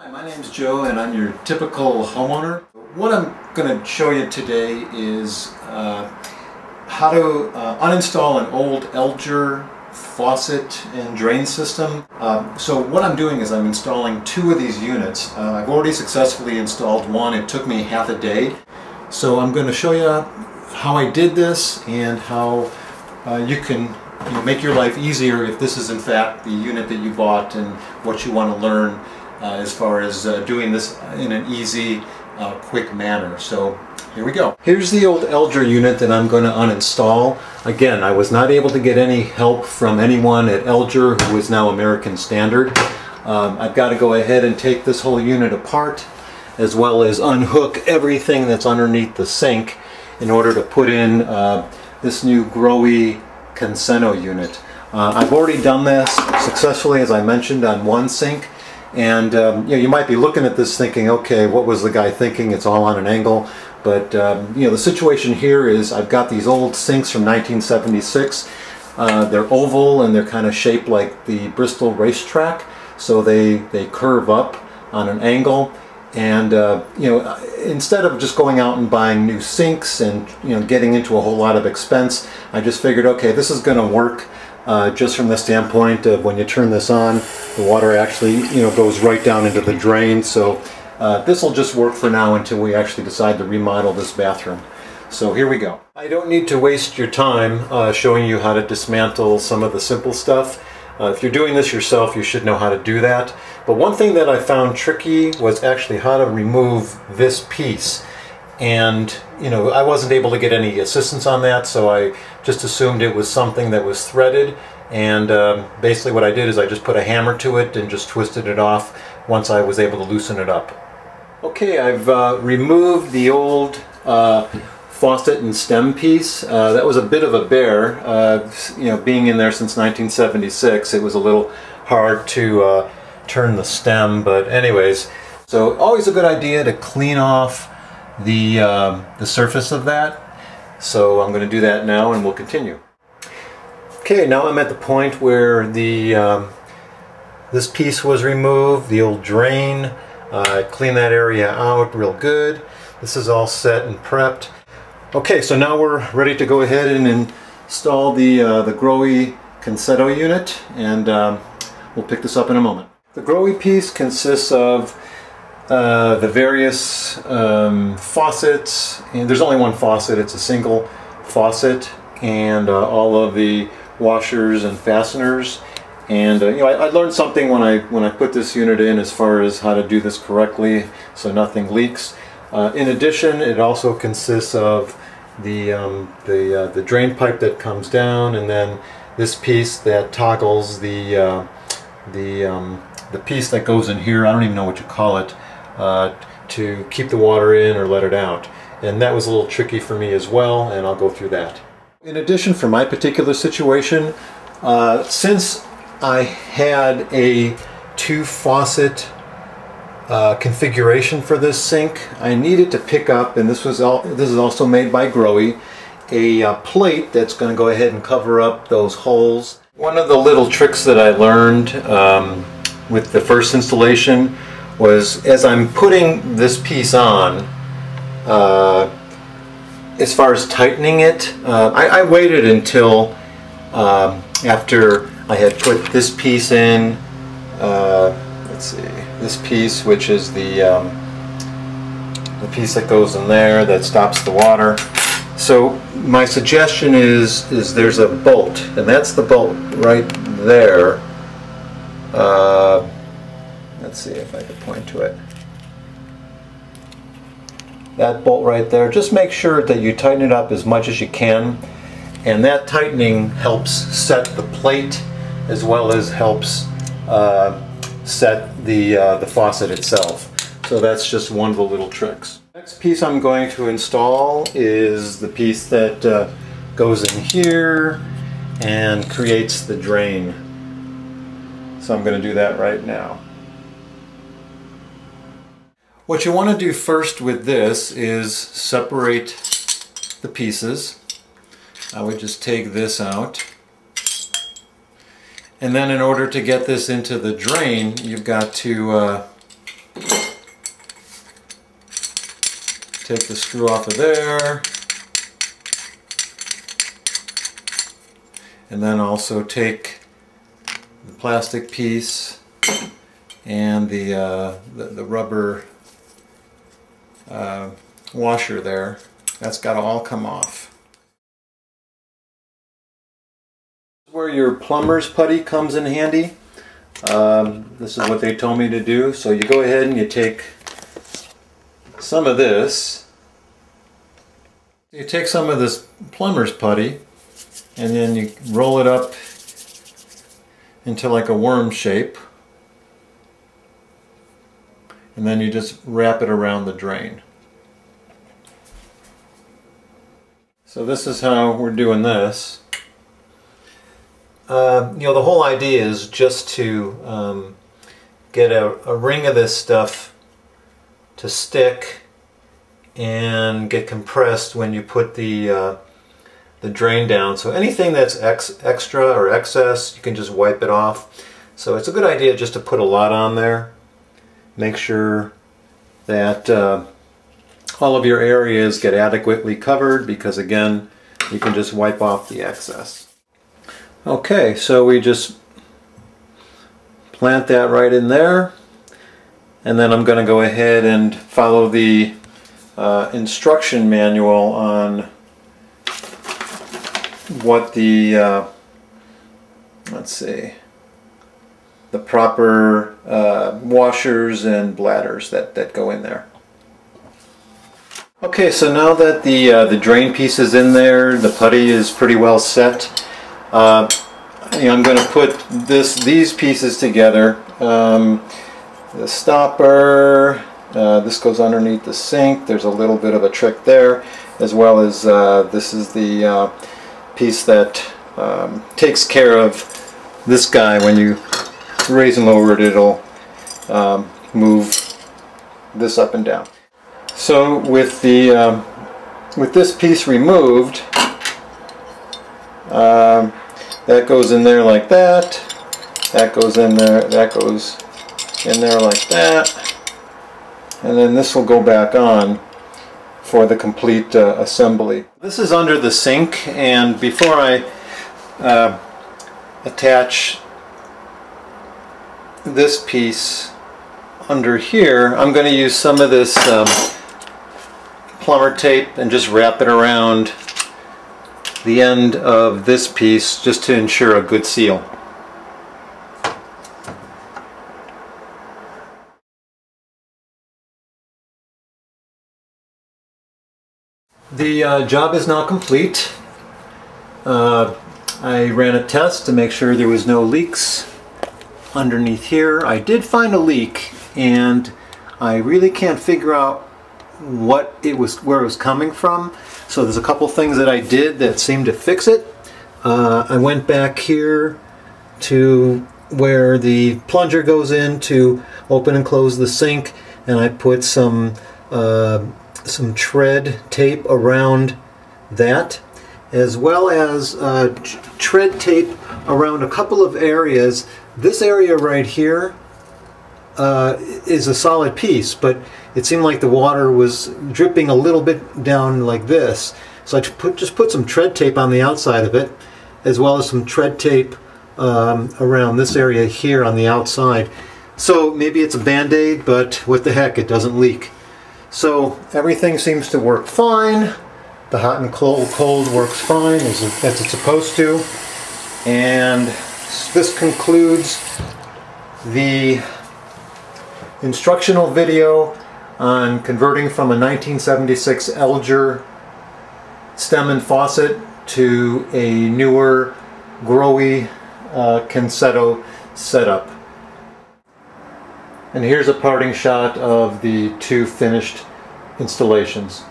Hi, my name is Joe and I'm your typical homeowner. What I'm going to show you today is how to uninstall an old Eljer faucet and drain system. So what I'm doing is I'm installing two of these units. I've already successfully installed one. It took me half a day. So I'm going to show you how I did this and how you can make your life easier if this is in fact the unit that you bought and what you want to learn as far as doing this in an easy, quick manner. So here we go. Here's the old Eljer unit that I'm going to uninstall. Again, I was not able to get any help from anyone at Eljer, who is now American Standard. I've got to go ahead and take this whole unit apart, as well as unhook everything that's underneath the sink in order to put in this new Grohe Concetto unit. I've already done this successfully, as I mentioned, on one sink. And you might be looking at this thinking, okay, what was the guy thinking? It's all on an angle. But the situation here is I've got these old sinks from 1976. They're oval and they're kind of shaped like the Bristol racetrack, so they curve up on an angle. And instead of just going out and buying new sinks and getting into a whole lot of expense, I just figured, okay, this is going to work. Just from the standpoint of when you turn this on, the water actually goes right down into the drain. So this will just work for now until we actually decide to remodel this bathroom. So here we go. I don't need to waste your time showing you how to dismantle some of the simple stuff. If you're doing this yourself, you should know how to do that. But one thing that I found tricky was actually how to remove this piece. And I wasn't able to get any assistance on that, so I just assumed it was something that was threaded. And basically what I did is I just put a hammer to it and just twisted it off once I was able to loosen it up. Okay, I've removed the old faucet and stem piece. That was a bit of a bear. Being in there since 1976, it was a little hard to turn the stem, but anyways, so always a good idea to clean off the surface of that. So I'm going to do that now and we'll continue. Okay, now I'm at the point where the this piece was removed, the old drain. I cleaned that area out real good. This is all set and prepped. Okay, so now we're ready to go ahead and install the Grohe Concetto unit, and we'll pick this up in a moment. The Grohe piece consists of the various faucets, and there's only one faucet, it's a single faucet, and all of the washers and fasteners. And I learned something when I put this unit in as far as how to do this correctly so nothing leaks. In addition, it also consists of the drain pipe that comes down, and then this piece that toggles the piece that goes in here. I don't even know what you call it. To keep the water in or let it out. And that was a little tricky for me as well, and I'll go through that. In addition, for my particular situation, since I had a two faucet configuration for this sink, I needed to pick up, and this is also made by Grohe, a plate that's going to go ahead and cover up those holes. One of the little tricks that I learned with the first installation was, as I'm putting this piece on, as far as tightening it, I waited until after I had put this piece in, let's see, this piece, which is the piece that goes in there that stops the water. So my suggestion is there's a bolt, and that's the bolt right there. Let's see if I can point to it. That bolt right there, just make sure that you tighten it up as much as you can, and that tightening helps set the plate as well as helps set the faucet itself. So that's just one of the little tricks. Next piece I'm going to install is the piece that goes in here and creates the drain. So I'm going to do that right now. What you want to do first with this is separate the pieces. I would just take this out. And then in order to get this into the drain, you've got to take the screw off of there. And then also take the plastic piece and the rubber washer there. That's got to all come off. Where your plumber's putty comes in handy. This is what they told me to do. So you go ahead and you take some of this. You take some of this plumber's putty and then you roll it up into like a worm shape. And then you just wrap it around the drain. So this is how we're doing this. You know, the whole idea is just to get a ring of this stuff to stick and get compressed when you put the drain down. So anything that's extra or excess, you can just wipe it off. So it's a good idea just to put a lot on there. Make sure that all of your areas get adequately covered, because again, you can just wipe off the excess. Okay, so we just plant that right in there, and then I'm going to go ahead and follow the instruction manual on what the let's see, the proper washers and bladders that go in there. Okay, so now that the drain piece is in there, the putty is pretty well set. I'm going to put these pieces together. The stopper, this goes underneath the sink. There's a little bit of a trick there, as well as this is the piece that takes care of this guy. When you raise and lower it, it'll move this up and down. So with this piece removed, that goes in there like that. That goes in there. That goes in there like that. And then this will go back on for the complete assembly. This is under the sink, and before I attach this piece under here, I'm going to use some of this plumber tape and just wrap it around the end of this piece just to ensure a good seal. The job is now complete. I ran a test to make sure there was no leaks underneath here. I did find a leak, and I really can't figure out where it was coming from. So there's a couple things that I did that seemed to fix it. I went back here to where the plunger goes in to open and close the sink, and I put some tread tape around that, as well as tread tape around a couple of areas. This area right here is a solid piece, but it seemed like the water was dripping a little bit down like this. So I just put some tread tape on the outside of it, as well as some tread tape around this area here on the outside. So maybe it's a band-aid, but what the heck, it doesn't leak. So everything seems to work fine. The hot and cold works fine as it's supposed to. And this concludes the instructional video on converting from a 1976 Eljer stem and faucet to a newer Grohe Concetto setup. And here's a parting shot of the two finished installations.